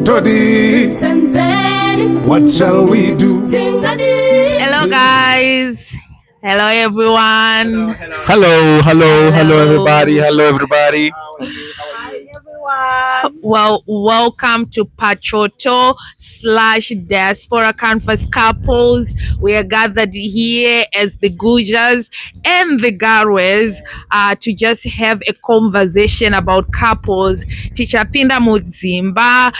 todii. What shall we do? Hello, guys. Hello, everyone. Hello, everybody. Well, welcome to Pachoto / Diaspora Conference Couples. We are gathered here as the Gujas and the Garwes to just have a conversation about couples. Tichapinda Mudzimba,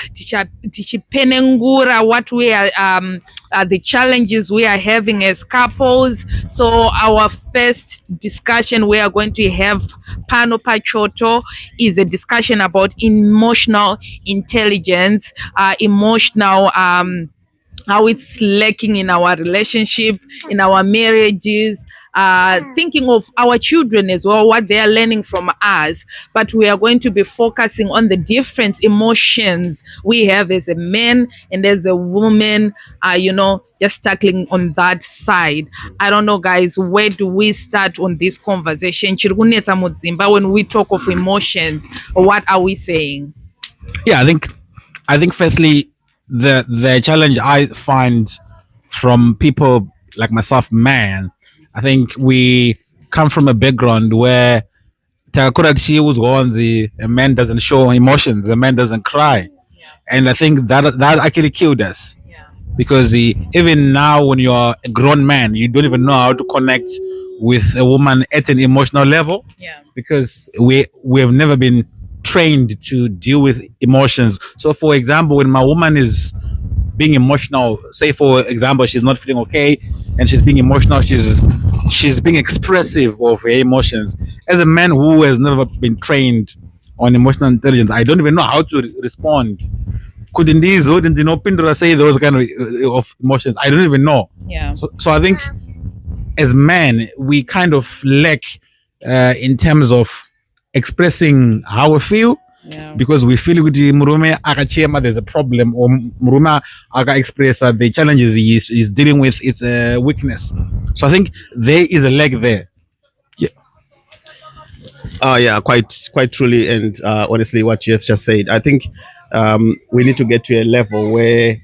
Tichipenengura, what we are the challenges we are having as couples. So our first discussion we are going to have Pano Pachoto is a discussion about emotional intelligence, emotional how it's lacking in our relationship, in our marriages, thinking of our children as well, what they are learning from us. But we are going to be focusing on the different emotions we have as a man and as a woman, just tackling on that side. I don't know, guys, where do we start on this conversation? Chirikunetsa Mudzimba, when we talk of emotions, what are we saying? Yeah, I think firstly, the challenge I find from people like myself, man, I think we come from a background where Takakurachi was a man doesn't show emotions, a man doesn't cry. And I think that actually killed us. Because even now when you're a grown man, you don't even know how to connect with a woman at an emotional level. Because we have never been trained to deal with emotions. So for example, when my woman is being emotional, say for example she's not feeling okay and she's being emotional, she's being expressive of her emotions. As a man who has never been trained on emotional intelligence, I don't even know how to respond. Couldn't these Pindra say those kind of emotions? I don't even know. So I think as men we kind of lack in terms of expressing how we feel, because we feel with Murume akachema there's a problem, or Murume aka express the challenges he's dealing with, it's a weakness. So I think there is a lack there. Quite truly, and honestly, what you have just said, I think we need to get to a level where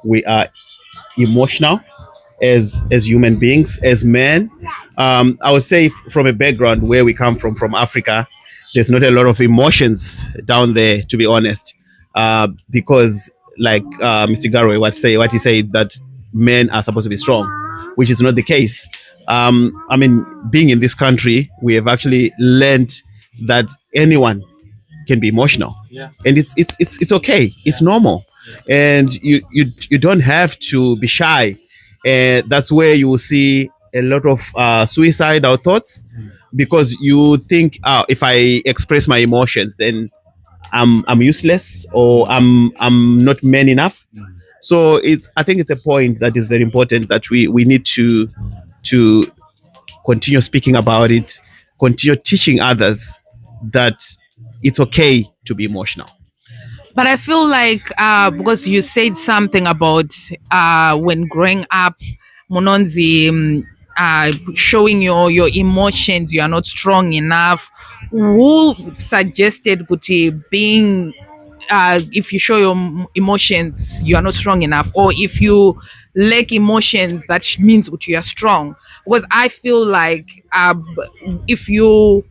we are emotional as human beings, as men. I would say from a background where we come from Africa, there's not a lot of emotions down there, to be honest, because like Mr. Garway what he said, that men are supposed to be strong, which is not the case. I mean, being in this country, we have actually learned that anyone can be emotional, and it's okay, it's normal, and you don't have to be shy. And that's where you will see a lot of suicidal thoughts, because you think, if I express my emotions, then I'm useless, or I'm not man enough. So I think it's a point that is very important, that we need to continue speaking about it, continue teaching others that it's okay to be emotional. But I feel like because you said something about when growing up, Mononzi, showing your emotions, you are not strong enough. Who suggested Guti being if you show your emotions, you are not strong enough, or if you lack emotions, that means that you are strong? Because I feel like if you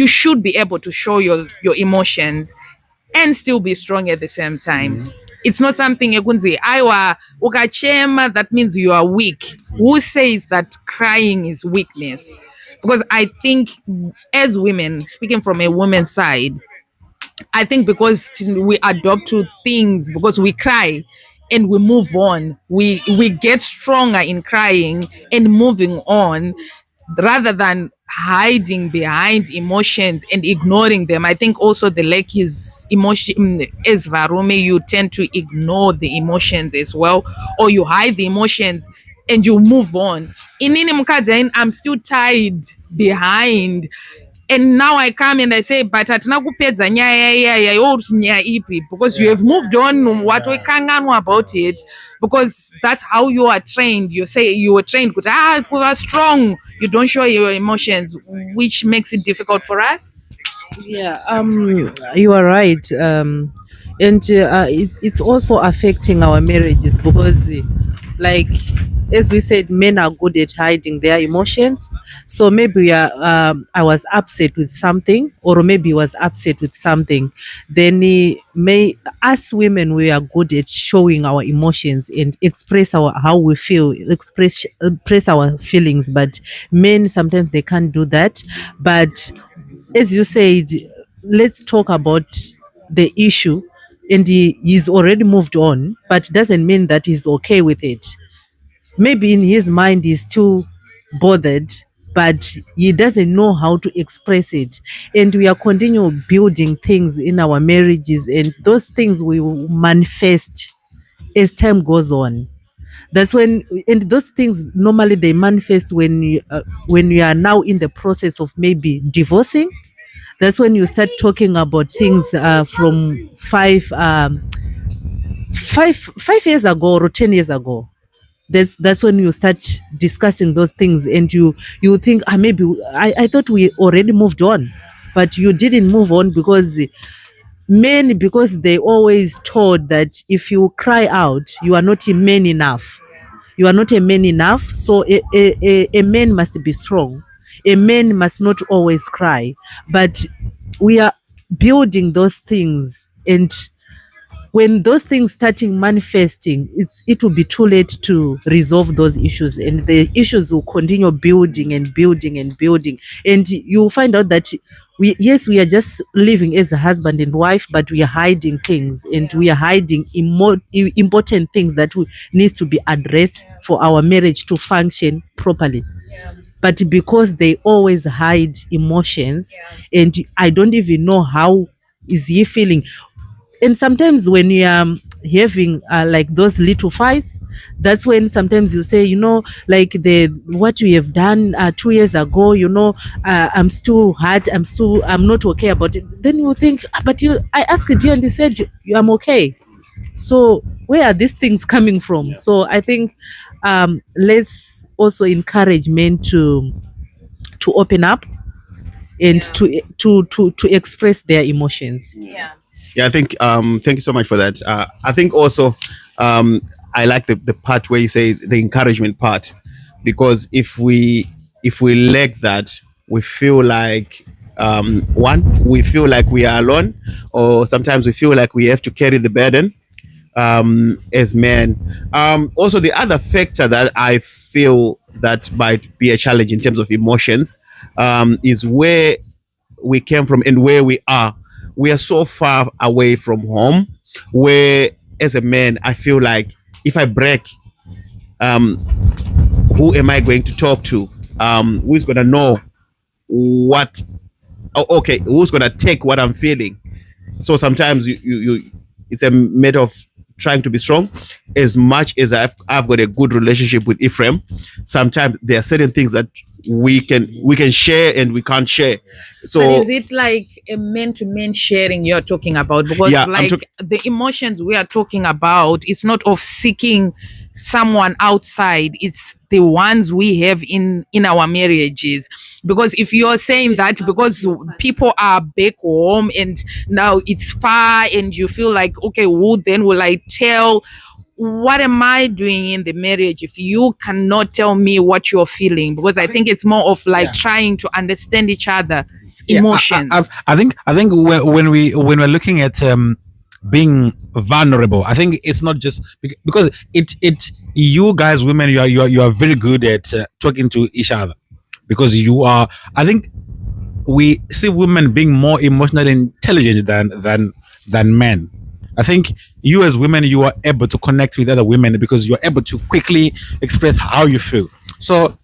should be able to show your emotions and still be strong at the same time. It's not something ekunzi aiwa ukachema, that means you are weak. Who says that crying is weakness? Because I think as women, speaking from a woman's side, I think because we adopt to things, because we cry and we move on, we get stronger in crying and moving on, rather than hiding behind emotions and ignoring them. I think also the lack is emotion. As Varume, you tend to ignore the emotions as well, or you hide the emotions and you move on. In Mukadzain, I'm still tied behind. And now I come and I say, but atina kupedza nyaya nyaya ipi, because you have moved on. What we can't know about it, because that's how you are trained. You say you were trained because we are strong. You don't show your emotions, which makes it difficult for us. Yeah, you are right. And it's also affecting our marriages because, like, as we said, men are good at hiding their emotions. So maybe I was upset with something, or maybe he was upset with something. Then us women, we are good at showing our emotions and express our how we feel, express our feelings. But men sometimes they can't do that. But as you said, let's talk about the issue. And he's already moved on, but doesn't mean that he's okay with it. Maybe in his mind he's still bothered, but he doesn't know how to express it. And we are continue building things in our marriages, and those things will manifest as time goes on. That's when, and those things normally they manifest when you are now in the process of maybe divorcing. That's when you start talking about things from 5 years ago or 10 years ago. That's when you start discussing those things, and you think, maybe I thought we already moved on, but you didn't move on because men, because they always told that if you cry out, you are not a man enough. You are not a man enough. So a man must be strong. A man must not always cry. But we are building those things, and when those things starting manifesting, it will be too late to resolve those issues, and the issues will continue building and building and building, and you will find out that we are just living as a husband and wife, but we are hiding things, and we are hiding important things that needs to be addressed for our marriage to function properly. But because they always hide emotions, and I don't even know how is he feeling. And sometimes when you are having like those little fights, that's when sometimes you say, like the what we have done 2 years ago, I'm still hurt, I'm not okay about it. Then you think, but I asked you and you said I'm okay. So where are these things coming from? So I think let's also encourage men to open up and to express their emotions. Yeah, I think thank you so much for that. I think also I like the part where you say the encouragement part, because if we lack that, we feel like one, we feel like we are alone, or sometimes we feel like we have to carry the burden as men. Also, the other factor that I feel that might be a challenge in terms of emotions is where we came from and where we are. We are so far away from home, where as a man, I feel like if I break, um, who am I going to talk to? Who's going to know what? Oh, okay, who's going to take what I'm feeling? So sometimes it's a matter of trying to be strong. As much as I've got a good relationship with Ephraim, sometimes there are certain things that we can share and we can't share. So But is it like a man-to-man sharing you're talking about? Because Yeah, the emotions we are talking about, it's not of seeking someone outside. It's the ones we have in our marriages. Because if you're saying that because people are back home and now it's far and you feel like, okay, who then will I tell? What am I doing in the marriage if you cannot tell me what you're feeling? Because I think it's more of like trying to understand each other's emotions. I think when we're looking at being vulnerable, I think it's not just because it you guys, women, you are very good at talking to each other, because you are. I think we see women being more emotionally intelligent than men. I think you as women, you are able to connect with other women because you are able to quickly express how you feel. So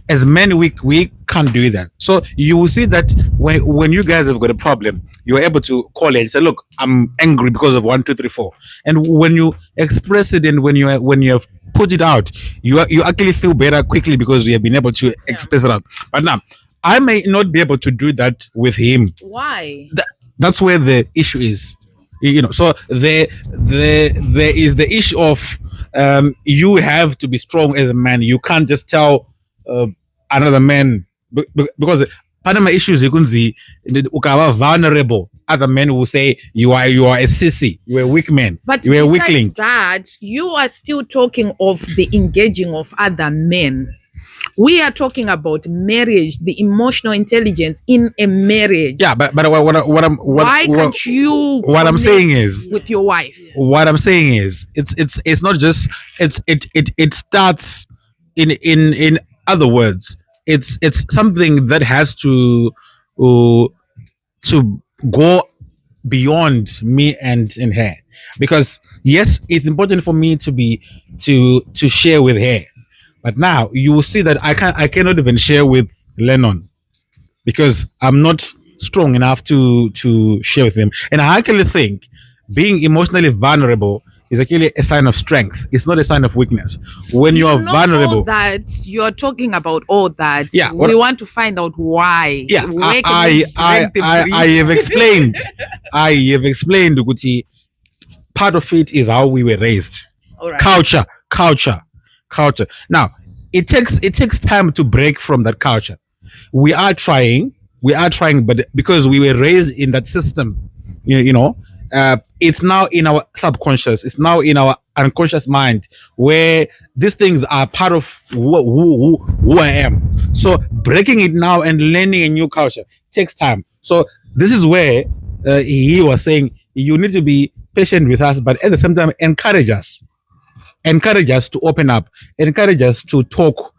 as men, we can't do that. So you will see that when you guys have got a problem, you're able to call it and say, look, I'm angry because of 1 2 3 4. And when you express it and when you have put it out, you actually feel better quickly because you have been able to express it out. But now I may not be able to do that with him. Why? That's where the issue is. So there is the issue of you have to be strong as a man. You can't just tell another man because Panama issues ikunzi ukawa vulnerable. Other men will say you are a sissy, you are a weak man, But you are a besides weakling. that, you are still talking of the engaging of other men. We are talking about marriage, the emotional intelligence in a marriage. Yeah, but Why can't you what I'm saying connect is with your wife? what I'm saying is it's not just it starts in other words. It's something that has uh, to go beyond me and her, because yes, it's important for me to share with her, but now you will see that I cannot even share with Lennon because I'm not strong enough to share with him. And I actually think being emotionally vulnerable is actually a sign of strength. It's not a sign of weakness. When you are know vulnerable, all that you're talking about all that. Yeah, we want to find out why. yeah, Where can we break the I bridge? have explained. I have explained, Guti. Part of it is how we were raised. All right. Culture. Now, it takes time to break from that culture. We are trying, but because we were raised in that system, it's now in our subconscious, it's now in our unconscious mind, where these things are part of who I am. So breaking it now and learning a new culture takes time. So this is where he was saying you need to be patient with us, but at the same time encourage us to open up, encourage us to talk.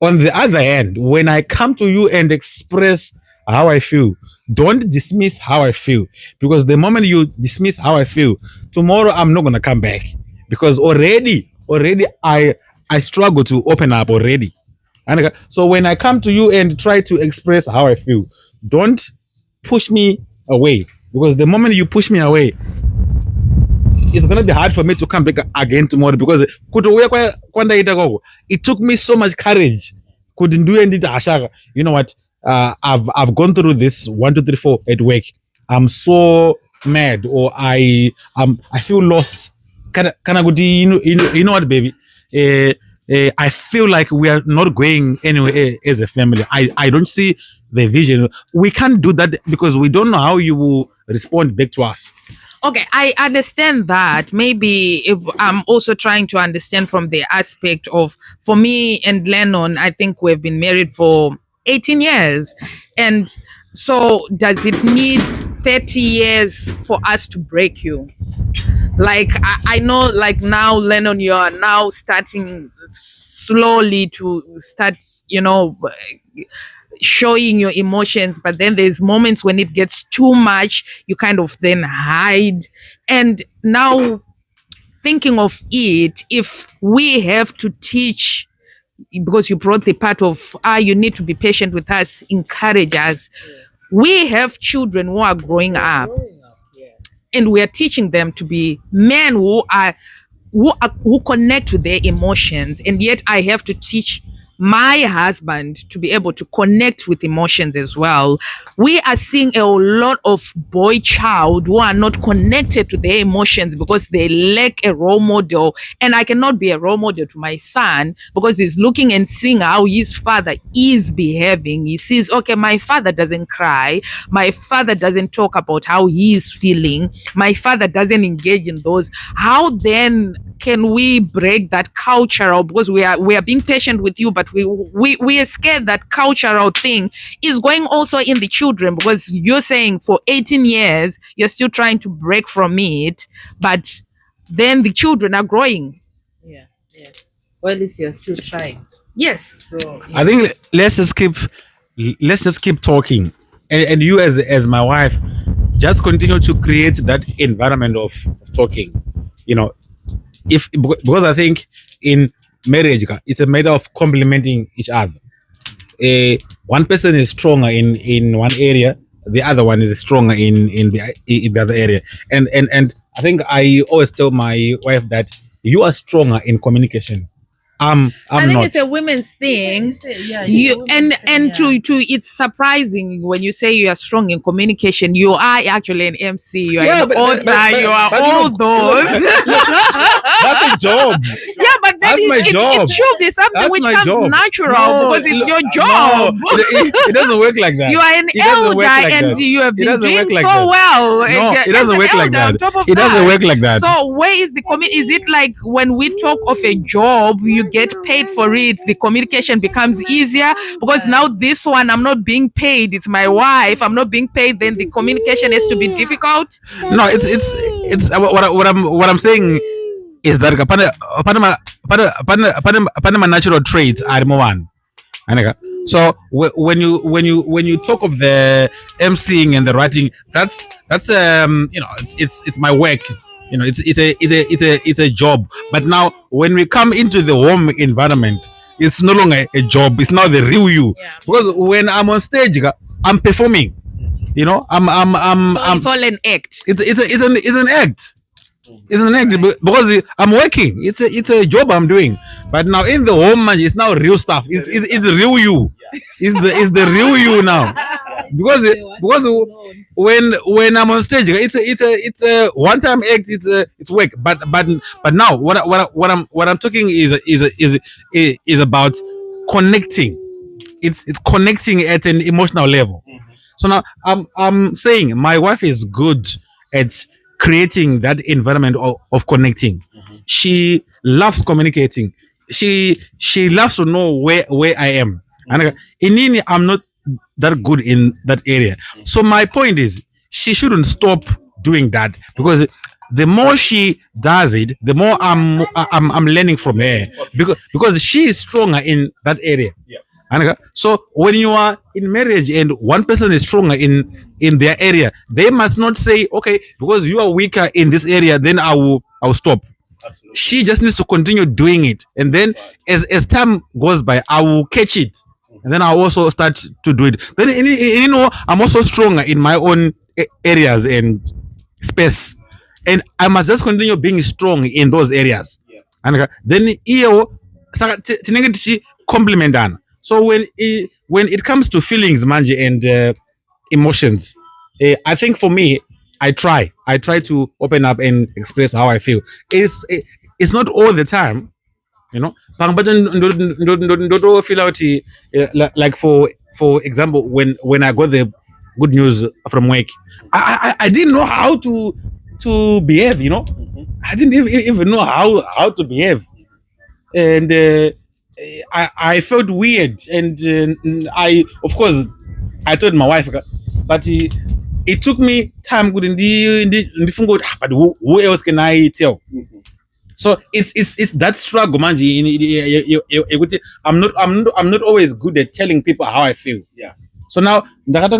On the other hand, when I come to you and express how I feel, don't dismiss how I feel, because the moment you dismiss how I feel, tomorrow I'm not gonna come back, because already I struggle to open up already. And so when I come to you and try to express how I feel, don't push me away, because the moment you push me away, it's gonna be hard for me to come back again tomorrow, because it took me so much courage. Couldn't do anything. You know what? I've gone through this 1, 2, 3, 4 at work. I'm so mad, or I feel lost. Can I go? You know what, baby? I feel like we are not going anywhere as a family. I don't see the vision. We can't do that because we don't know how you will respond back to us. Okay, I understand that. Maybe if I'm also trying to understand from the aspect of, for me and Lennon, I think we've been married for 18 years. And so does it need 30 years for us to break you? Like, I know, like now, Lennon, you are now starting slowly to start, showing your emotions, but then there's moments when it gets too much, you kind of then hide. And now thinking of it, if we have to teach, because you brought the part of you need to be patient with us, encourage us. We have children who are growing up, and we are teaching them to be men who connect with their emotions, and yet I have to teach my husband to be able to connect with emotions as well. We are seeing a lot of boy child who are not connected to their emotions because they lack a role model. And I cannot be a role model to my son because he's looking and seeing how his father is behaving. He sees, okay, my father doesn't cry. My father doesn't talk about how he is feeling. My father doesn't engage in those. How then can we break that cultural, because we are being patient with you, but we are scared that cultural thing is going also in the children, because you're saying for 18 years you're still trying to break from it, but then the children are growing. Yeah. Well, at least you're still trying. Yes. So I think let's just keep talking, and you as my wife, just continue to create that environment of talking. Because I think in marriage it's a matter of complementing each other. One person is stronger in one area, the other one is stronger in the other area, and I think I always tell my wife that you are stronger in communication. I think not. It's a women's thing. It's surprising when you say you are strong in communication. You are actually an MC. You are an author. You are all those. That's a job. Yeah, but That's my job. It should be something That's which my comes job. natural No, because it's your no, job. it doesn't work like that. You are an It doesn't work elder like and that. you have It been doesn't doing work like so that. well. No, As it doesn't an work like elder, on that. top of It doesn't that. work like that. So where is the is it like when we talk of a job, you get paid for it, the communication becomes easier? Because now this one, I'm not being paid, it's my wife, I'm not being paid, then the communication has to be difficult. No, it's what I'm saying is that upon my natural traits are more one. So when you talk of the emceeing and the writing, that's it's my work. It's a job. But now when we come into the home environment, it's no longer a job. It's now the real you. Yeah. Because when I'm on stage, I'm performing. So it's all an act. It's an act. It's an act because I'm working. It's a job I'm doing. But now in the home, man, it's now real stuff. It's the real you. It's the real you now. Because when I'm on stage, it's a one time act. It's work. But now what I'm talking is about connecting. It's connecting at an emotional level. So now I'm saying my wife is good at creating that environment of connecting. She loves communicating. She loves to know where I am. And in I'm not that good in that area. So my point is she shouldn't stop doing that, because the more she does it, the more I'm learning from her, because she is stronger in that area. And so when you are in marriage and one person is stronger in their area, they must not say, okay, because you are weaker in this area, then I will stop. She just needs to continue doing it, and then as time goes by, I will catch it, and then I'll also start to do it. Then I'm also stronger in my own areas and space, and I must just continue being strong in those areas. And then complement. So when it comes to feelings, Manji, and emotions, I think for me, I try to open up and express how I feel. It's not all the time, But don't feel out like for example, when I got the good news from work, I didn't know how to behave. I didn't even know how to behave, and I felt weird, and I, of course, I told my wife, but it took me time. But who else can I tell? So it's that struggle, man. I'm not always good at telling people how I feel. So now, but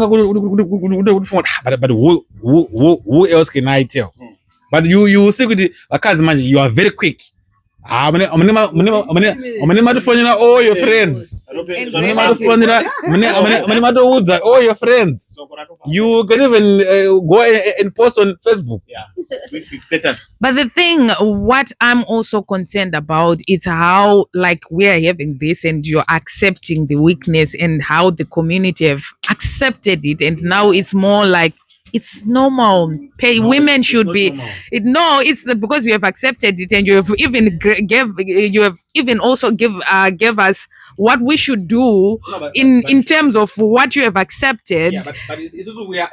who else can I tell? But you see with the man, you are very quick. I'm gonna all your friends. All your friends. You can even go and post on Facebook. Quick status. But the thing, what I'm also concerned about is how, like, we are having this and you're accepting the weakness, and how the community have accepted it, and now it's more like it's normal. Women should be. It's because you have accepted it, and you have even gave us what we should do in terms of what you have accepted. Yeah, but it's also we are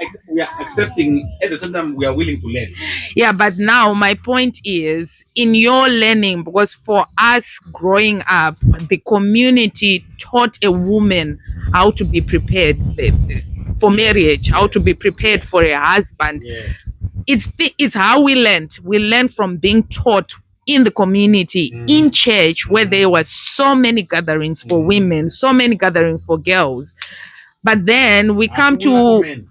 accepting, at the same time we are willing to learn. Yeah, but now my point is, in your learning, because for us growing up, the community taught a woman how to be prepared for marriage, how to be prepared for a husband. It's how we learned. We learned from being taught in the community, in church, where there were so many gatherings for women, so many gatherings for girls. But then we come to,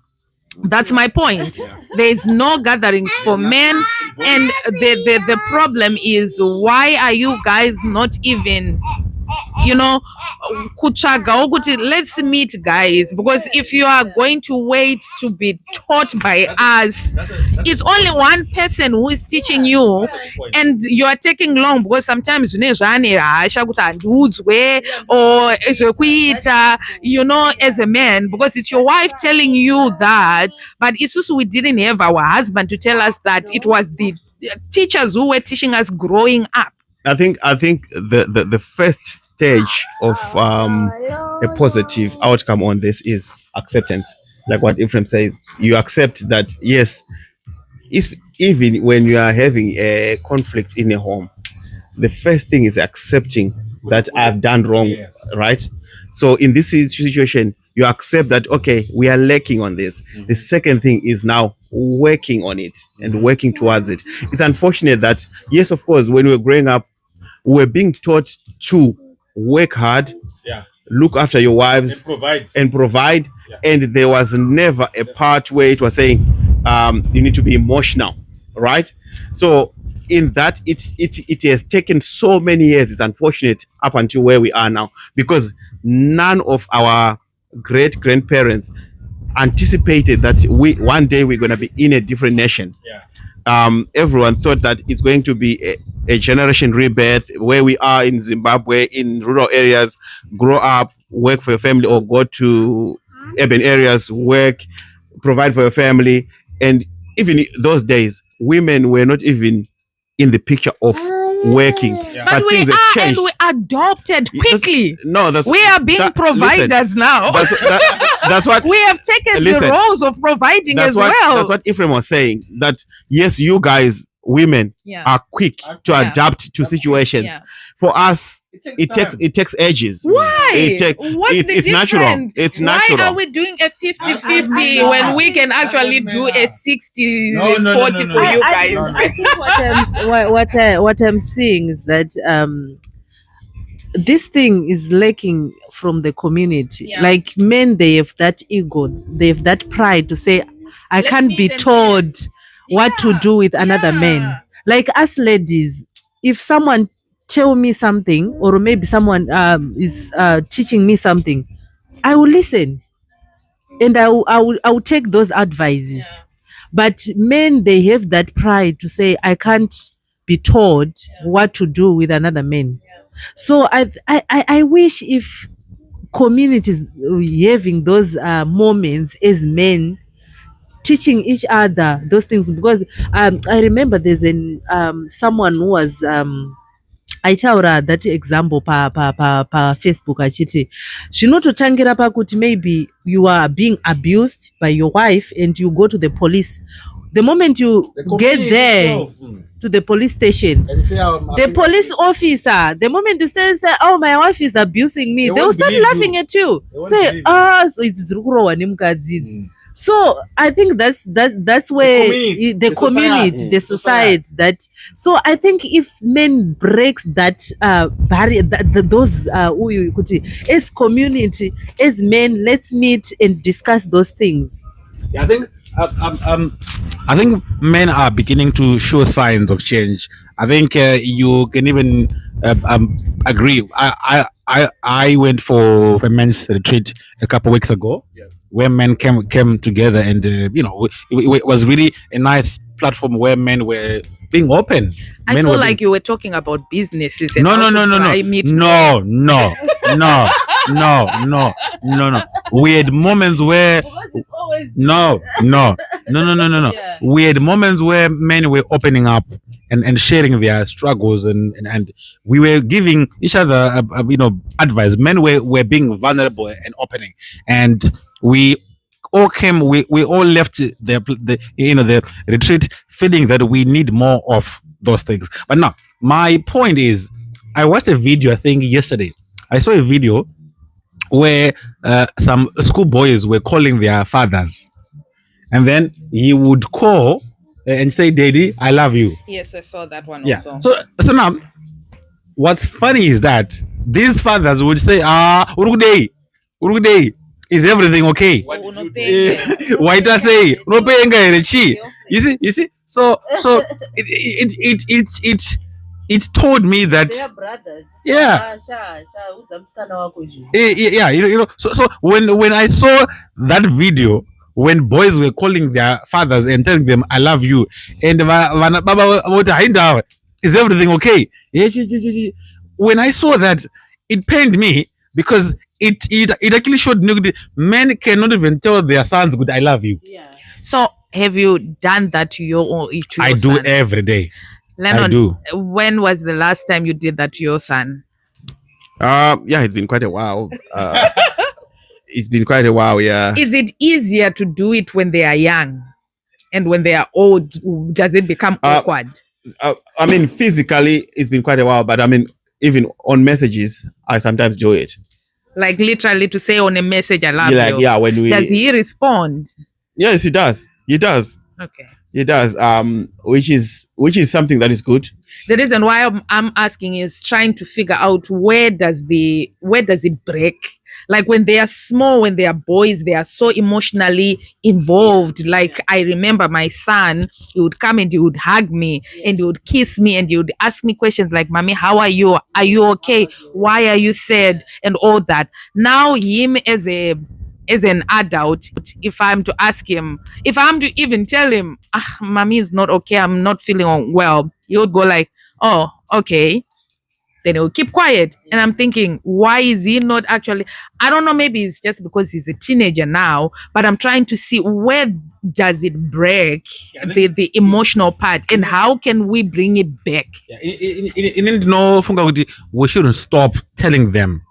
that's my point. There is no gatherings for men, and the problem is, why are you guys not even kuchaga ukuthi let's meet, guys? Because if you are going to wait to be taught by us, it's only one person who is teaching you, and you are taking long, because sometimes or as a man, because it's your wife telling you that. But it's also, we didn't have our husband to tell us that. It was the teachers who were teaching us growing up. I think the first stage of a positive outcome on this is acceptance. Like what Ephraim says, you accept that yes, even when you are having a conflict in a home, the first thing is accepting that I've done wrong, Yes. right? So in this situation, you accept that okay, we are lacking on this. The second thing is now working on it and working towards it. It's unfortunate that yes, of course, when we were growing up, we were being taught to work hard, Yeah. look after your wives, Provide. and provide. Yeah. And there was never a part where it was saying you need to be emotional, right? So in that, it has taken so many years. It's unfortunate up until where we are now, because none of our great grandparents anticipated that we one day we're going to be in a different nation. Yeah. Everyone thought that it's going to be a generation rebirth where we are in Zimbabwe, in rural areas, grow up, work for your family, or go to urban areas, work, provide for your family. And even those days, women were not even in the picture of working. Yeah. But we things have are, and changed. we adopted quickly. That's We are being that- providers listen, now. that's what We have taken Listen, the roles of providing that's as what well. that's what Ephraim was saying. That yes, you guys, women, Yeah. are quick to Yeah. adapt to situations. Yeah. For us, it takes ages. Why? What's it's the natural. difference? It's Why natural. are we doing a 50-50 when we can actually do a 60-40 No. for you I guys? think what I'm seeing is that this thing is lacking from the community. Yeah. Like men, they have that ego, they have that pride to say, I Let can't me be then told what to Yeah. do with another Yeah. man. Like us ladies, if someone tell me something, or maybe someone is teaching me something, I will listen, and I will take those advices. Yeah. But men, they have that pride to say, I can't be told what to do with another man. So I wish if communities having those moments as men, teaching each other those things, because I remember there's someone who was aitaura that example pa Facebook achiti zvinototangira pakuti maybe you are being abused by your wife and you go to the police. The moment you get there to the police station, the police officer, the moment you say, oh, my wife is abusing me, they will won't start believe laughing you. at you. They won't Say, believe so it's Zrukurowa nemukadzidzi. So I think that's where community, the the community, society. the society, that. So I think if men breaks that barrier, those as community, as men, let's meet and discuss those things. Yeah, I think men are beginning to show signs of change. I think you can even agree. I went for a men's retreat a couple weeks ago, where men came together, and it was really a nice platform where men were being open. I Men feel were like you were talking about businesses. And no, how no, to no, no, try meet no, no, no, no, no, no, no. We had moments where It's always no. Yeah. We had moments where men were opening up and sharing their struggles, and we were giving each other advice. Men were being vulnerable and opening, and we all came. We all left the retreat feeling that we need more of those things. But now my point is, I watched a video, I think yesterday. I saw a video where some schoolboys were calling their fathers, and then he would call and say, "Daddy, I love you." Yes, I saw that one Yeah. also. So now, what's funny is that these fathers would say, Urugudei, is everything okay? White say, you see. So it told me that brothers. Yeah. So when I saw that video, when boys were calling their fathers and telling them I love you, and baba, is everything okay? When I saw that, it pained me, because it actually showed me that men cannot even tell their sons good I love you. Yeah. So have you done that to your I do son? every day. Lennon, do. when was the last time you did that to your son? Yeah, it's been quite a while. It's been quite a while. Yeah. Is it easier to do it when they are young, and when they are old, does it become awkward? I mean, physically, it's been quite a while, but I mean, even on messages, I sometimes do it. Like literally to say on a message, "I love Yeah, like, you." yeah, when we. Does he respond? Yes, he does. He does. Okay. He does. Which is something that is good. The reason why I'm asking is trying to figure out where does it break? Like when they are small, when they are boys, they are so emotionally involved. Like I remember my son, he would come and he would hug me and he would kiss me and he would ask me questions like, "Mommy, how are you? Are you okay? Why are you sad?" And all that. Now him as an adult, if I'm to ask him, if I'm to even tell him, "Mommy is not okay, I'm not feeling well," he would go like, "Oh, okay." Then he'll keep quiet. And I'm thinking, why is he not actually? I don't know, maybe it's just because he's a teenager now, but I'm trying to see where does it break the emotional part and how can we bring it back? We shouldn't stop telling them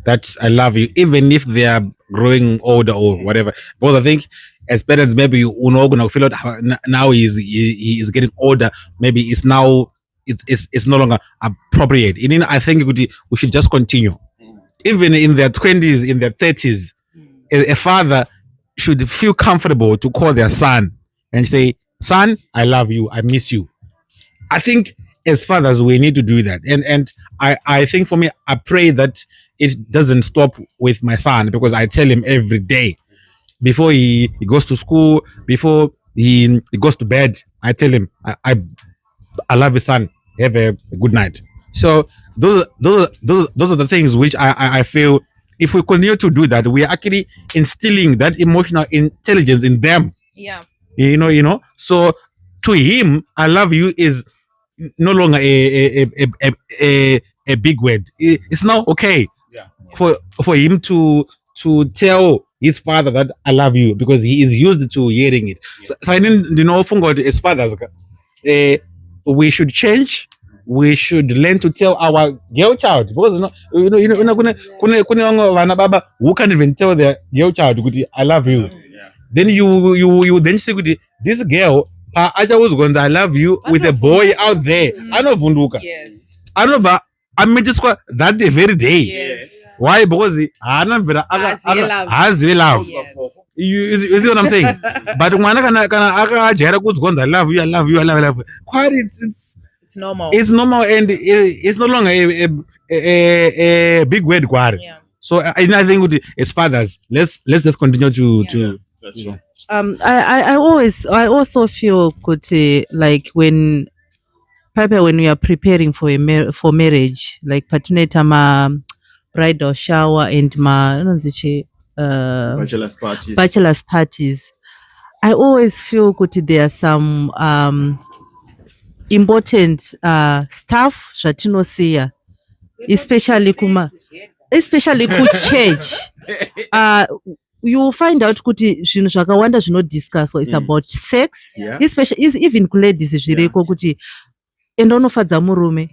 that I love you, even if they are growing older or whatever. Because I think as parents, maybe you know gonna feel out now he's getting older. Maybe it's now it's no longer appropriate. And then I think we should just continue. Even in their 20s, in their 30s, a father should feel comfortable to call their son and say, "Son, I love you. I miss you." I think as fathers, we need to do that. And I think for me, I pray that it doesn't stop with my son, because I tell him every day before he goes to school, before he goes to bed, I tell him, I love you, son. Have a good night. So those are the things which I feel if we continue to do that, we are actually instilling that emotional intelligence in them. Yeah. You know. So to him, I love you is no longer a big word. It's now okay for him to tell his father that I love you, because he is used to hearing it. So I didn't fungo as fathers. We should change. We should learn to tell our girl child, because anababa who can't even tell their girl child I love you. Then you then say this girl I love you with a boy out there. I know Vunduka. Yes. I know, but I met this that very day. Yes. Why? Because has love. Yes. You see what I'm saying? But when I love you. Quite It's normal. It's normal, and it's no longer a big word. Yeah. So I think as fathers, let's just continue to. That's true. I also feel good, like when we are preparing for for marriage, like patuneta bridal shower and bachelor's parties. I always feel good. There are some important stuff zvatinosiya, especially ku church. You will find out kuti zvinhu zvakawanda zvinodiscusswa is about sex. Yeah. Especially even kuladies zviriko kuti enda unofadza murume.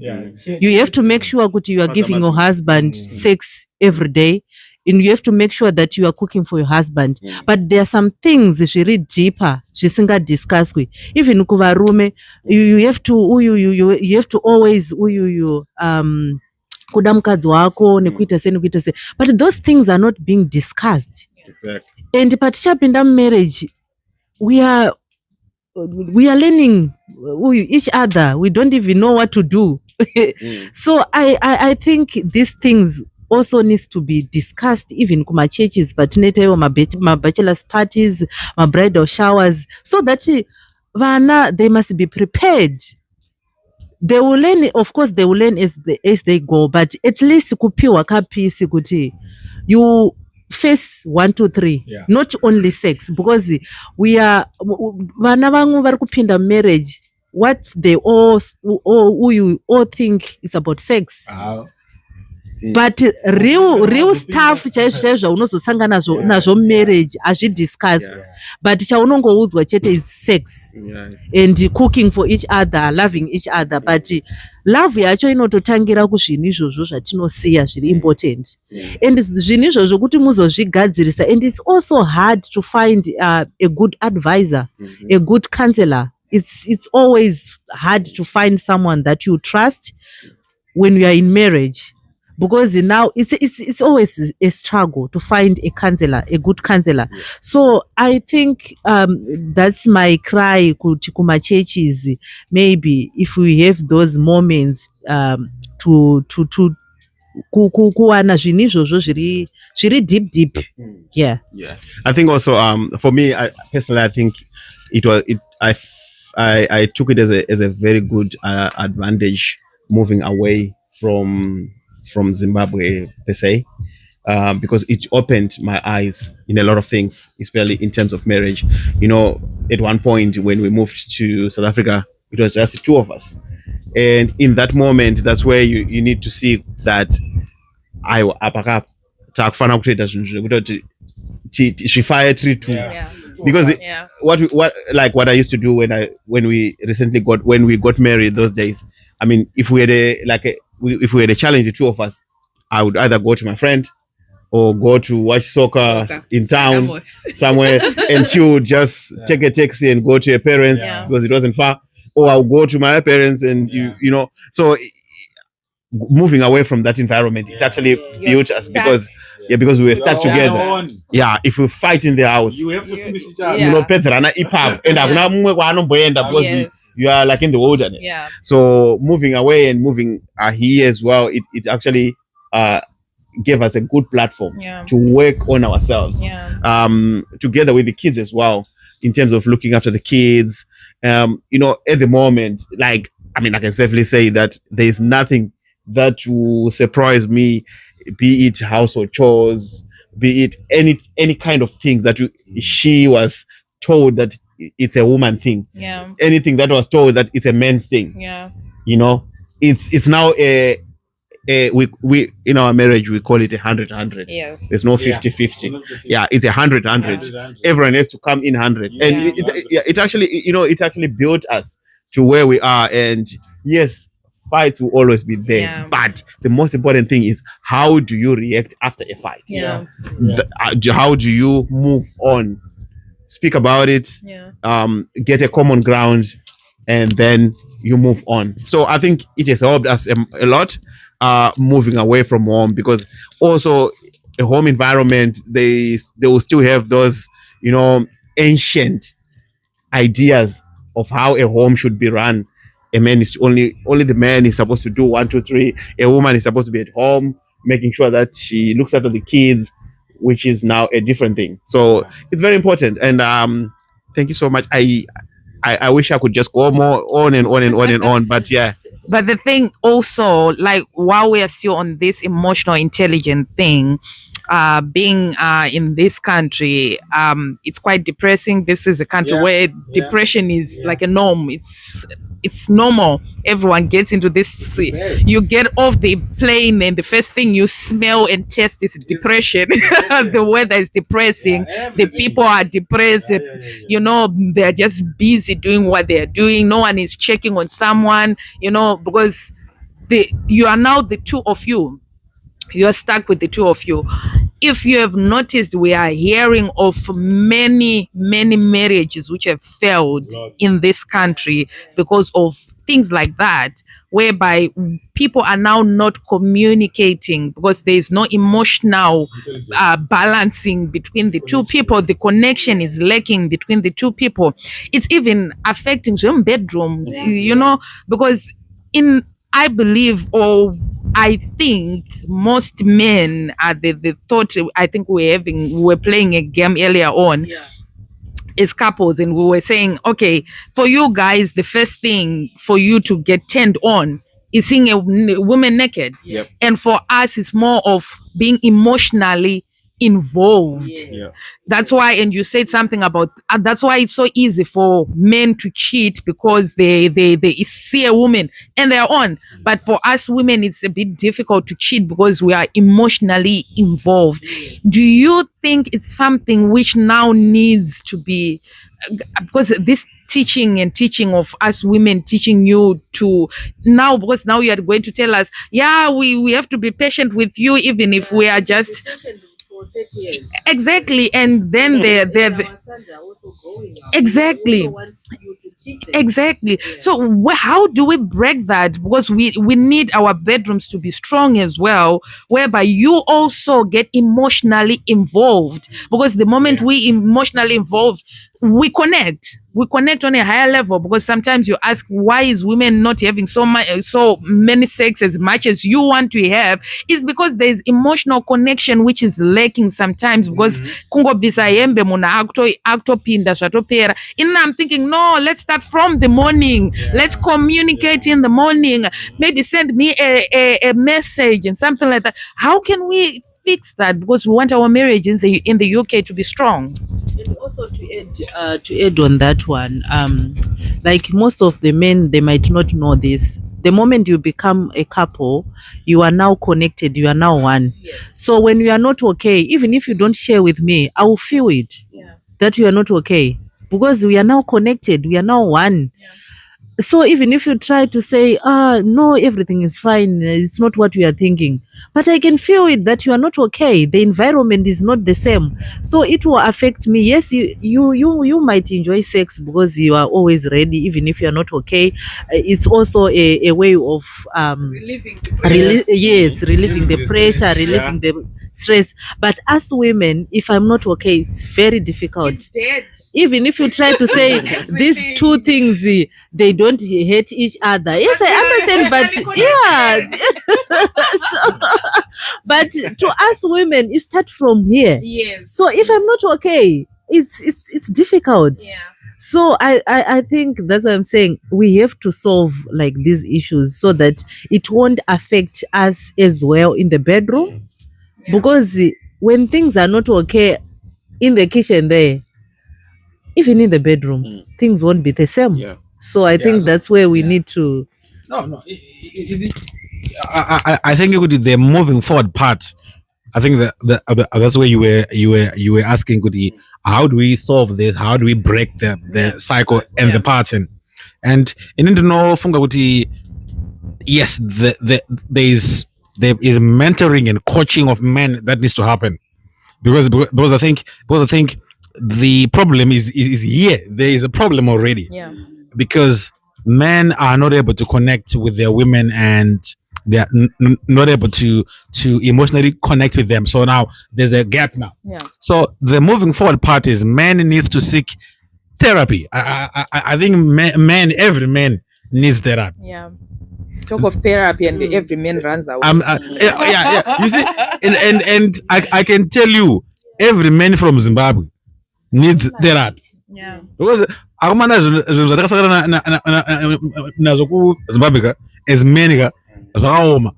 You have to make sure kuti you are giving your husband sex every day, and you have to make sure that you are cooking for your husband. But there are some things zviri deeper zvisingadiscusswi. Even kuvarume, you have to always kuda mukadzi wako nekuita se. But those things are not being discussed. Exactly. And patichapinda marriage, we are learning each other. We don't even know what to do. So I think these things also needs to be discussed even kuma churches, but my bachelor's parties, my bridal showers, so that they must be prepared. They will learn, of course, as they go, but at least kupiwa kapisi kuti you face 1, 2, 3, not only sex, because we are vana vangu vari kupinda marriage, what they all think is about sex. but real stuff chaizvo chaunozosangana nazvo marriage hazvidiscuss, but chaunongoudzwa chete is sex and cooking for each other, loving each other, but love yacho inototangira kuzvinhu izvozvo zvatinosiya zviri important, and zvinhu izvozvo kuti muzozvigadzirisa, and it's also hard to find a good advisor, a good counselor. It's always hard to find someone that you trust when you are in marriage, because now it's always a struggle to find a counselor, a good counselor. So I think that's my cry kuma churches. Maybe if we have those moments to kuwana zvinhu izvozvo zviri deep. Yeah. I think also for me, personally, I think I took it as a very good advantage moving away from Zimbabwe per se, because it opened my eyes in a lot of things, especially in terms of marriage. You know, at one point when we moved to South Africa, it was just the two of us, and in that moment, that's where you need to see that I apaka takufana kutoita zvinhu zvekuti zvifire tree too. Because what I used to do when we got married those days, I mean, if we had a challenge, the two of us, I would either go to my friend or go to watch soccer in town somewhere, and she would just take a taxi and go to her parents because it wasn't far, or I'll go to my parents, and you know. So moving away from that environment, it actually built us because we were stuck together. If we fight in the house, you have to finish each other. You know, Petrana ipap, and because you are like in the wilderness. So moving away and moving here as well, it actually gave us a good platform to work on ourselves, together with the kids as well, in terms of looking after the kids. You know, at the moment, like, I mean, I can safely say that there is nothing that will surprise me, be it household chores, be it any kind of thing that she was told that it's a woman thing. Anything that was told that it's a man's thing. You know, it's now we in our marriage we call it 100-100. There's no 50-50. It's 100-100. Everyone has to come in 100, and it actually, you know, it actually built us to where we are. And yes, fight will always be there, but the most important thing is, how do you react after a fight? How do you move on? Speak about it, get a common ground, and then you move on. So I think it has helped us a lot, moving away from home, because also a home environment, they will still have those, you know, ancient ideas of how a home should be run. A man is only the man is supposed to do 1, 2, 3. A woman is supposed to be at home, making sure that she looks after the kids, which is now a different thing. So it's very important. And thank you so much. I wish I could just go more on and on and on and on, but yeah. But the thing also, like, while we are still on this emotional intelligent thing, being in this country, it's quite depressing. This is a country where depression is like a norm. It's normal. Everyone gets into this. You get off the plane and the first thing you smell and taste is depression. The weather is depressing. The people are depressed. You know, they're just busy doing what they're doing. No one is checking on someone, you know, because you are now the two of you. You're stuck with the two of you. If you have noticed, we are hearing of many marriages which have failed in this country because of things like that, whereby people are now not communicating because there is no emotional balancing between the two people. The connection is lacking between the two people. It's even affecting some bedrooms, you know, because I believe, or I think most men are the thought. I think we were playing a game earlier on as couples, and we were saying, okay, for you guys, the first thing for you to get turned on is seeing a woman naked. And for us, it's more of being emotionally involved. Yeah. That's why, and you said something about that's why it's so easy for men to cheat, because they see a woman and they're on. But for us women, it's a bit difficult to cheat because we are emotionally involved. Do you think it's something which now needs to be, because this teaching of us women, teaching you to now, because now you are going to tell us, yeah, we have to be patient with you even if we are just exactly, and then exactly. Exactly. So how do we break that? Because we need our bedrooms to be strong as well, whereby you also get emotionally involved. Because the moment we emotionally involved, we connect. We connect on a higher level. Because sometimes you ask, why is women not having so many sex as much as you want to have? It's because there's emotional connection which is lacking sometimes. Because kungobvisa hembe munhu akutopinda zvatopera. And I'm thinking, no, let's start from the morning. Let's communicate in the morning. Maybe send me a message and something like that. How can we fix that? Because we want our marriage in the UK to be strong. And also to add on that one, like most of the men, they might not know this. The moment you become a couple, you are now connected, you are now one. So when you are not okay, even if you don't share with me, I will feel it that you are not okay, because we are now connected, we are now one. So even if you try to say, no, everything is fine, it's not what we are thinking, but I can feel it that you are not okay. The environment is not the same, so it will affect me. Yes, you might enjoy sex because you are always ready, even if you are not okay. It's also a way of Relieving the relieving the pressure, relieving the stress. But as women, if I'm not okay, it's very difficult. It's dead. Even if you try to say these two things, they don't hate each other. Yes, I understand, but but to us women, it starts from here. Yes. So if I'm not okay, it's difficult. Yeah. So I think that's what I'm saying. We have to solve like these issues so that it won't affect us as well in the bedroom. Because when things are not okay in the kitchen there, even in the bedroom, things won't be the same. Yeah. So I think that's where we need to. No. I think the moving forward part. I think that's where you were asking, Goody, how do we solve this? How do we break the cycle and the pattern? And in the know, Funga Goody, yes, there is mentoring and coaching of men that needs to happen, because I think the problem is here. There is a problem already. Yeah. Because men are not able to connect with their women, and they are not able to emotionally connect with them. So now there's a gap now. Yeah. So the moving forward part is men needs to seek therapy. I think every man needs therapy. Yeah. Talk of therapy and every man runs away. Yeah. You see, and I can tell you, every man from Zimbabwe needs therapy. Yeah. Because akumana zvinhu zvatakasangana nazvo kuZimbabwe as men zvakaoma.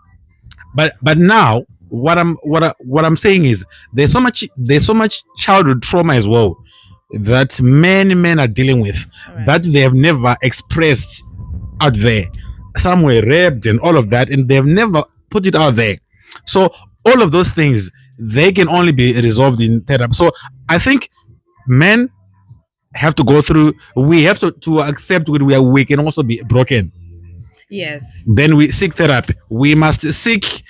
But now what I'm saying is there's so much childhood trauma as well that many men are dealing with, that they have never expressed out there. Some were raped and all of that, and they've never put it out there. So all of those things, they can only be resolved in therapy. So I think men have to go through, we have to accept we can also be broken. Yes. Then we seek therapy. We must seek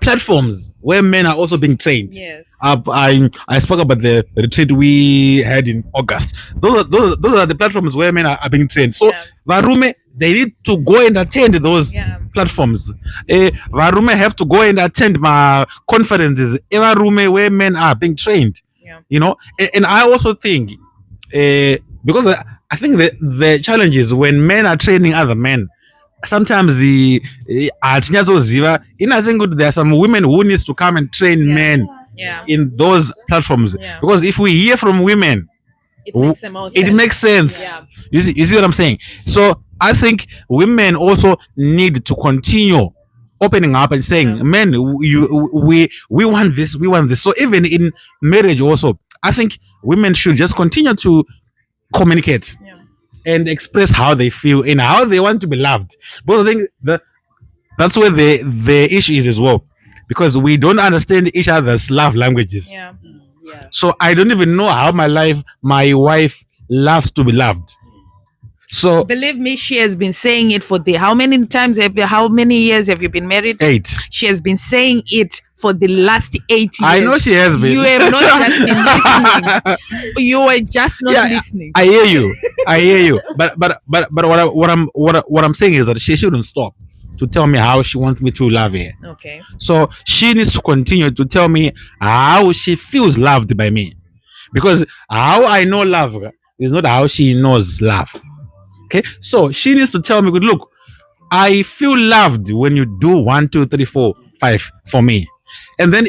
platforms where men are also being trained. Yes. I spoke about the retreat we had in August. Those are the platforms where men are being trained. So Varume, they need to go and attend those platforms. Varume have to go and attend my conferences. Varume where men are being trained. Yeah. You know, and I also think because I think the challenge is when men are training other men, sometimes I think there are some women who needs to come and train men in those platforms, because if we hear from women, it makes sense. Yeah. You see what I'm saying? So I think women also need to continue opening up and saying, "Men, we want this, we want this." So even in marriage, also, I think women should just continue to communicate and express how they feel and how they want to be loved. But I think that's where the issue is as well, because we don't understand each other's love languages. Yeah. So I don't even know how my wife loves to be loved. So Believe me, she has been saying it for how many years have you been married? 8. She has been saying it for the last 8 years. I know she has been. You have not just been listening. You were just not listening. I hear you. But what I'm saying is that she shouldn't stop to tell me how she wants me to love her. Okay. So she needs to continue to tell me how she feels loved by me, because how I know love is not how she knows love. Okay, so she needs to tell me, good, look, I feel loved when you do 1, 2, 3, 4, 5 for me. And then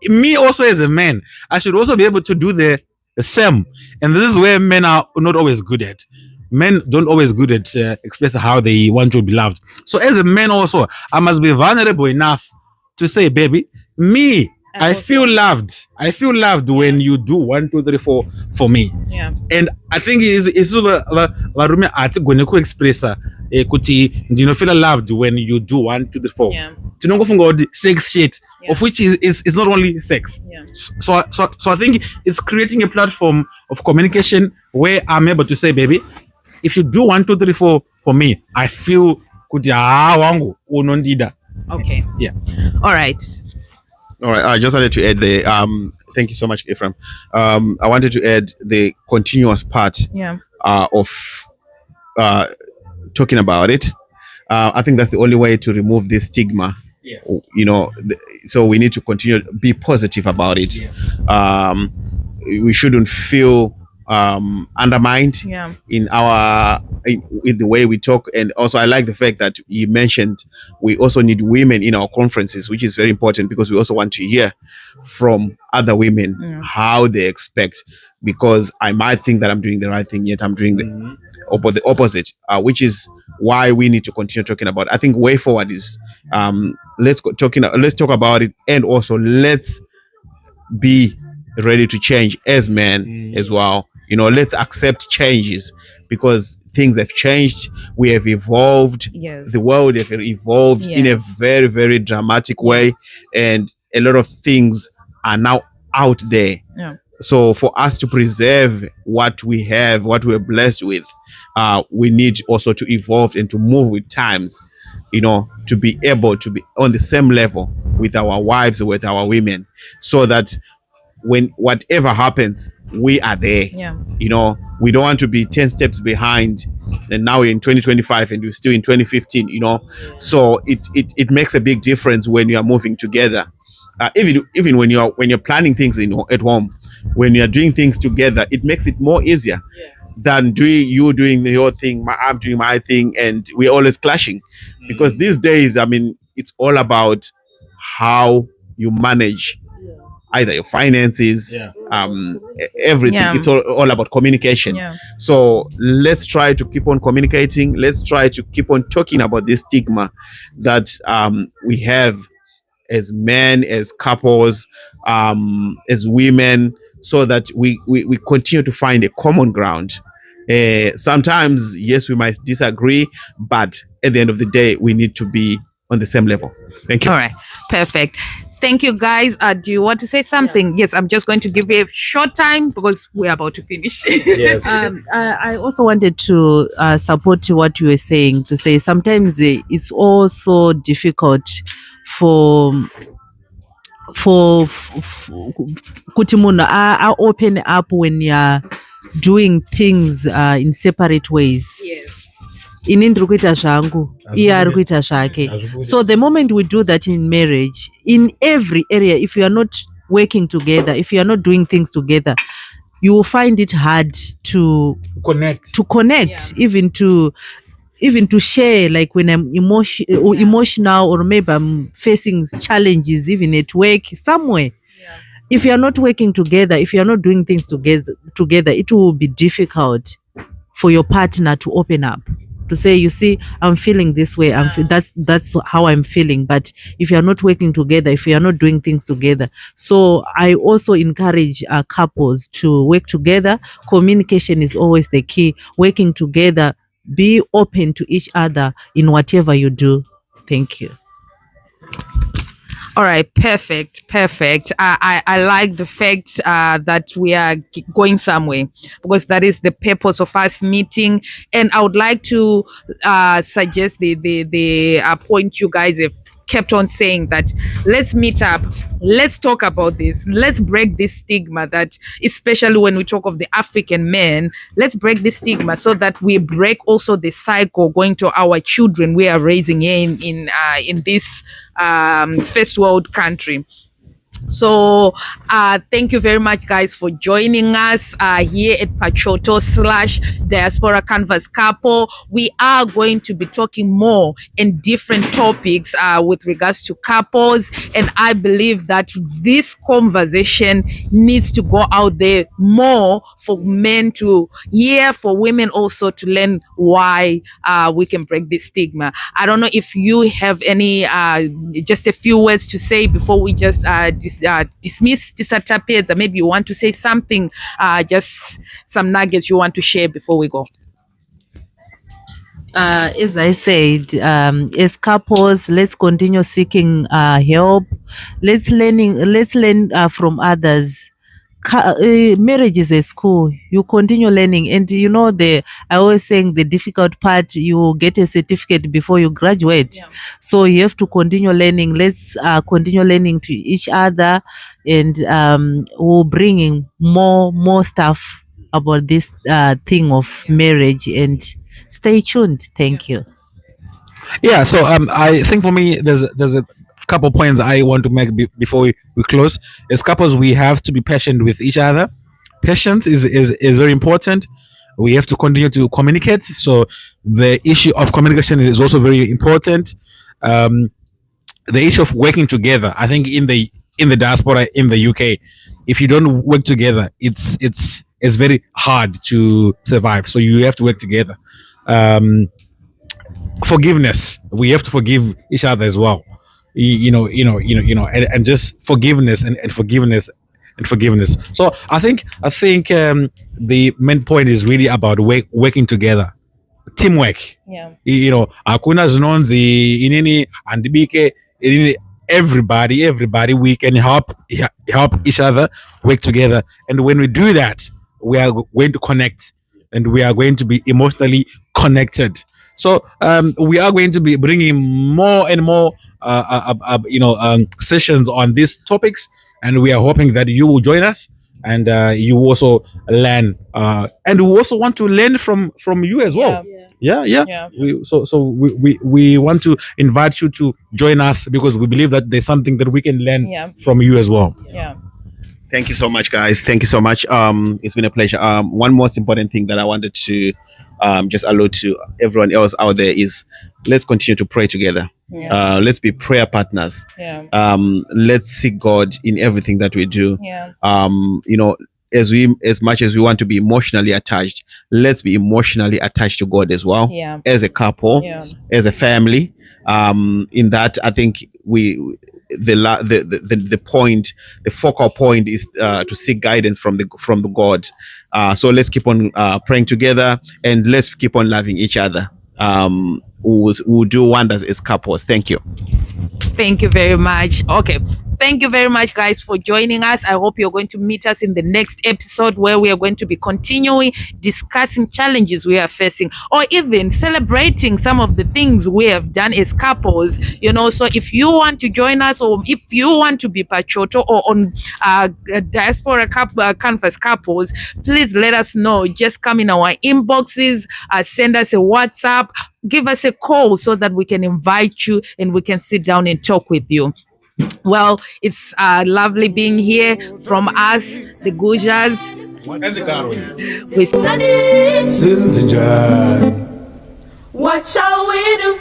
me also as a man, I should also be able to do the same. And this is where men are not always good at. Men don't always good at expressing how they want to be loved. So as a man also, I must be vulnerable enough to say, baby, me, I feel loved. I feel loved when you do 1, 2, 3, 4 for me. Yeah. And I think it's varume ati gone ku expressa kuti ndinofeel loved when you do 1, 2, 3, 4. Yeah. Tinongofunga kuti sex shit, of which is not only sex. Yeah. So I think it's creating a platform of communication where I'm able to say, baby, if you do 1, 2, 3, 4 for me, I feel kuti wangu unondida. Okay. Yeah. All right. I just wanted to add the thank you so much, Ephraim. I wanted to add the continuous part of talking about it. I think that's the only way to remove this stigma. Yes. You know, so we need to continue to be positive about it. Yes. We shouldn't feel undermined in the way we talk. And also I like the fact that you mentioned we also need women in our conferences, which is very important, because we also want to hear from other women how they expect, because I might think that I'm doing the right thing, yet I'm doing the opposite, which is why we need to continue talking about it. I think way forward is let's talk about it, and also let's be ready to change as men as well. You know, let's accept changes, because things have changed. We have evolved. Yes. The world have evolved in a very, very dramatic way, and a lot of things are now out there. Yeah. So for us to preserve what we have, what we're blessed with, we need also to evolve and to move with times, you know, to be able to be on the same level with our wives, with our women, so that when whatever happens, we are there. Yeah. You know, we don't want to be 10 steps behind, and now we're in 2025 and we're still in 2015, you know. So it makes a big difference when you are moving together. Even when you're planning things at home, when you're doing things together, it makes it more easier than you doing your thing, I'm doing my thing, and we're always clashing. Because these days, I mean, it's all about how you manage either your finances, everything. It's all about communication. So let's try to keep on communicating. Let's try to keep on talking about this stigma that we have as men, as couples, as women, so that we continue to find a common ground. Sometimes, yes, we might disagree, but at the end of the day, we need to be on the same level. Thank you. All right. Perfect. Thank you, guys. Do you want to say something? Yes, I'm just going to give you a short time because we're about to finish. Yes. I also wanted to support what you were saying, to say sometimes it's also difficult for kuti munhu open up when you're doing things in separate ways. Yes. Ini ndiri kuita zvangu, iye ari kuita zvake. So the moment we do that in marriage, in every area, if you are not working together, if you are not doing things together, you will find it hard to connect, even to share, like when I'm emotional, or maybe I'm facing challenges even at work somewhere. If you are not working together, if you are not doing things together, it will be difficult for your partner to open up. to say, you see, I'm feeling this way. That's how I'm feeling. But if you're not working together, if you're not doing things together, so I also encourage couples to work together. Communication is always the key. Working together, be open to each other in whatever you do. Thank you. All right, perfect. I like the fact that we are going somewhere, because that is the purpose of us meeting. And I would like to suggest the point you guys have kept on saying, that let's meet up, let's talk about this, let's break this stigma, that especially when we talk of the African men, let's break this stigma so that we break also the cycle going to our children we are raising here in this first world country. So thank you very much, guys, for joining us here at Pachoto / Diaspora Canvas Couple. We are going to be talking more in different topics with regards to couples, and I believe that this conversation needs to go out there more for men to hear, for women also to learn why we can break this stigma. I don't know if you have any just a few words to say before we just dismiss disappears, or maybe you want to say something, just some nuggets you want to share before we go. As I said, as couples, let's continue seeking help. Let's learn from others. Marriage is a school. You continue learning, and I always saying the difficult part, you get a certificate before you graduate. Yeah. So you have to continue learning. Let's continue learning to each other, and we're bringing more stuff about this thing of marriage. And stay tuned. Thank you. Yeah, so I think for me, there's a couple points I want to make before we close. As couples, we have to be patient with each other. Patience is very important. We have to continue to communicate. So the issue of communication is also very important. The issue of working together, I think in the diaspora in the UK, if you don't work together, it's very hard to survive. So you have to work together. Forgiveness, we have to forgive each other as well. And just forgiveness and forgiveness and forgiveness. So I think the main point is really about working together, teamwork. Yeah. Hakuna zinonzi inini andibike inini. Everybody we can help each other, work together, and when we do that, we are going to connect, and we are going to be emotionally connected. So we are going to be bringing more and more sessions on these topics, and we are hoping that you will join us, and you also learn, and we also want to learn from you as well. Yeah. We want to invite you to join us, because we believe that there's something that we can learn from you as well. Yeah. Thank you so much, guys. Thank you so much. It's been a pleasure. One most important thing that I wanted to just allude to everyone else out there is, let's continue to pray together. Yeah. Let's be prayer partners. Yeah. Let's seek God in everything that we do. Yeah. As much as we want to be emotionally attached, let's be emotionally attached to God as well. Yeah. As a couple, as a family. In that, I think the focal point is to seek guidance from the God. So let's keep on praying together, and let's keep on loving each other. We'll do wonders as couples. Thank you. Thank you very much. Okay. Thank you very much, guys, for joining us. I hope you're going to meet us in the next episode, where we are going to be continuing discussing challenges we are facing, or even celebrating some of the things we have done as couples. So if you want to join us, or if you want to be Pachoto or on Diaspora Canvas Couples, please let us know. Just come in our inboxes, send us a WhatsApp, give us a call, so that we can invite you and we can sit down and talk with you. Well, it's lovely being here from us, the Gujas. And the Garwins. With Sins and John. What shall we do?